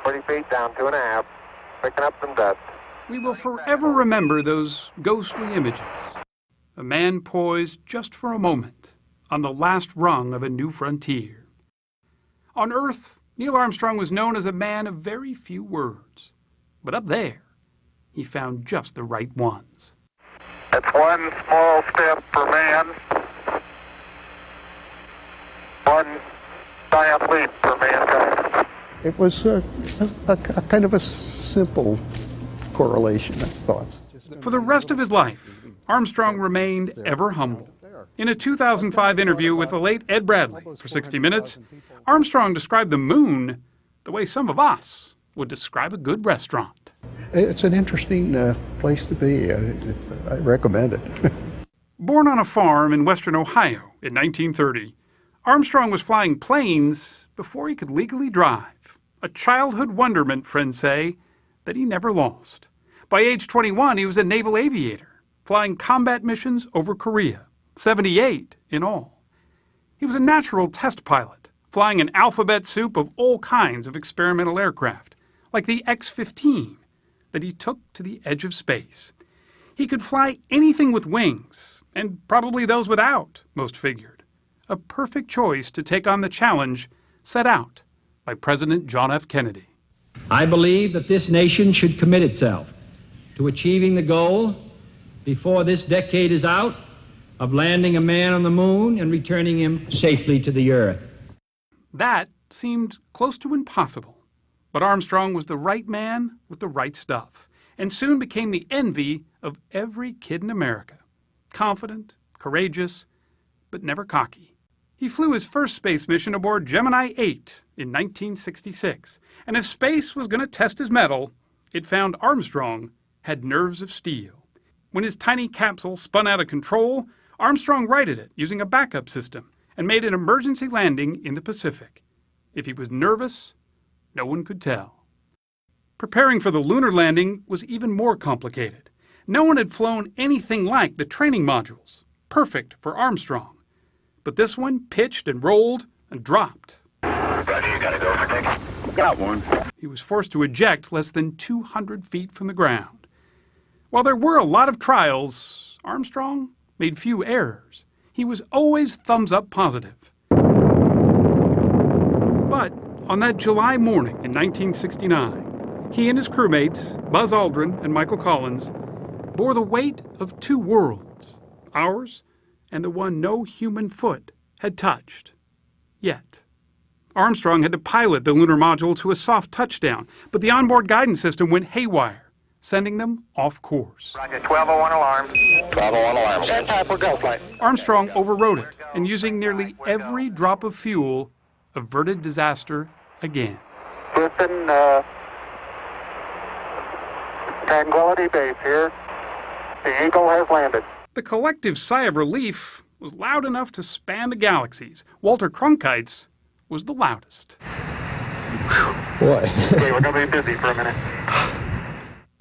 40 feet down, 2.5. Picking up some dust. We will forever remember those ghostly images. A man poised just for a moment on the last rung of a new frontier. On Earth, Neil Armstrong was known as a man of very few words. But up there, he found just the right ones. It's one small step for man, one giant leap for mankind. It was a kind of a simple correlation of thoughts. For the rest of his life, Armstrong remained ever humble. In a 2005 interview with the late Ed Bradley for 60 Minutes, Armstrong described the moon the way some of us would describe a good restaurant. It's an interesting place to be. I recommend it. Born on a farm in western Ohio in 1930, Armstrong was flying planes before he could legally drive. A childhood wonderment, friends say, that he never lost. By age 21, he was a naval aviator, flying combat missions over Korea, 78 in all. He was a natural test pilot, flying an alphabet soup of all kinds of experimental aircraft, like the X-15 that he took to the edge of space. He could fly anything with wings, and probably those without, most figured. A perfect choice to take on the challenge set out by President John F. Kennedy. I believe that this nation should commit itself to achieving the goal before this decade is out of landing a man on the moon and returning him safely to the earth. That seemed close to impossible, but Armstrong was the right man with the right stuff, and soon became the envy of every kid in America. Confident, courageous, but never cocky. He flew his first space mission aboard Gemini 8 in 1966, and if space was going to test his mettle, it found Armstrong had nerves of steel. When his tiny capsule spun out of control, Armstrong righted it using a backup system and made an emergency landing in the Pacific. If he was nervous, no one could tell. Preparing for the lunar landing was even more complicated. No one had flown anything like the training modules, perfect for Armstrong. But this one pitched and rolled and dropped. Roger, you gotta go for takeoff. Got one. He was forced to eject less than 200 feet from the ground. While there were a lot of trials, Armstrong made few errors. He was always thumbs-up positive. But on that July morning in 1969, he and his crewmates, Buzz Aldrin and Michael Collins, bore the weight of two worlds, ours and the one no human foot had touched. Yet. Armstrong had to pilot the lunar module to a soft touchdown, but the onboard guidance system went haywire, sending them off course. Roger, 1201 alarm. 1201 alarm. Stand time for go flight. Armstrong overrode it, and using nearly every drop of fuel, averted disaster again. Houston, Tranquility Base here. The Eagle has landed. The collective sigh of relief was loud enough to span the galaxies. Walter Cronkite's was the loudest. Boy. Okay, we're going to be busy for a minute.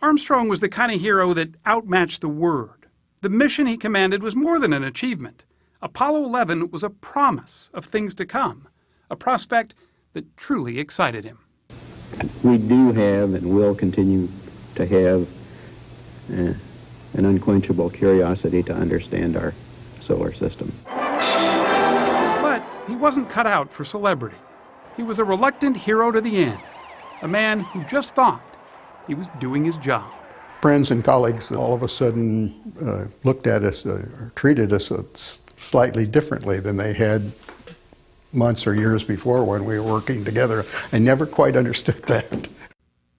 Armstrong was the kind of hero that outmatched the word. The mission he commanded was more than an achievement. Apollo 11 was a promise of things to come, a prospect that truly excited him. We do have and will continue to have an unquenchable curiosity to understand our solar system. But he wasn't cut out for celebrity. He was a reluctant hero to the end, a man who just thought he was doing his job. Friends and colleagues all of a sudden looked at us or treated us slightly differently than they had months or years before when we were working together. I never quite understood that.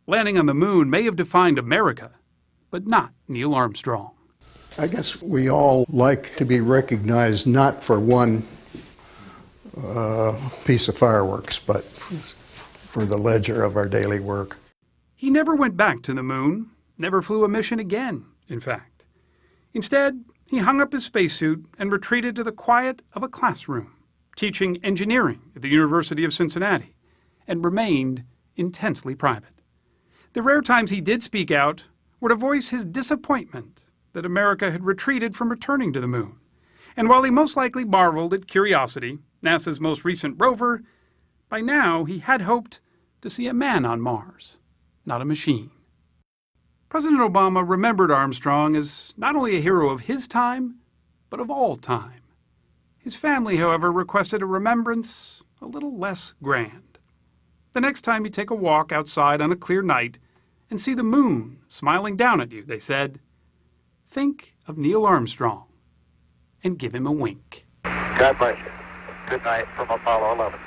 Landing on the moon may have defined America, but not Neil Armstrong. I guess we all like to be recognized not for one piece of fireworks, but for the ledger of our daily work. He never went back to the moon, never flew a mission again, in fact. Instead, he hung up his spacesuit and retreated to the quiet of a classroom, teaching engineering at the University of Cincinnati, and remained intensely private. The rare times he did speak out were to voice his disappointment that America had retreated from returning to the moon. And while he most likely marveled at Curiosity, NASA's most recent rover, by now he had hoped to see a man on Mars, not a machine. President Obama remembered Armstrong as not only a hero of his time, but of all time. His family, however, requested a remembrance a little less grand. The next time you take a walk outside on a clear night and see the moon smiling down at you, they said, think of Neil Armstrong and give him a wink. God bless you. Good night from Apollo 11.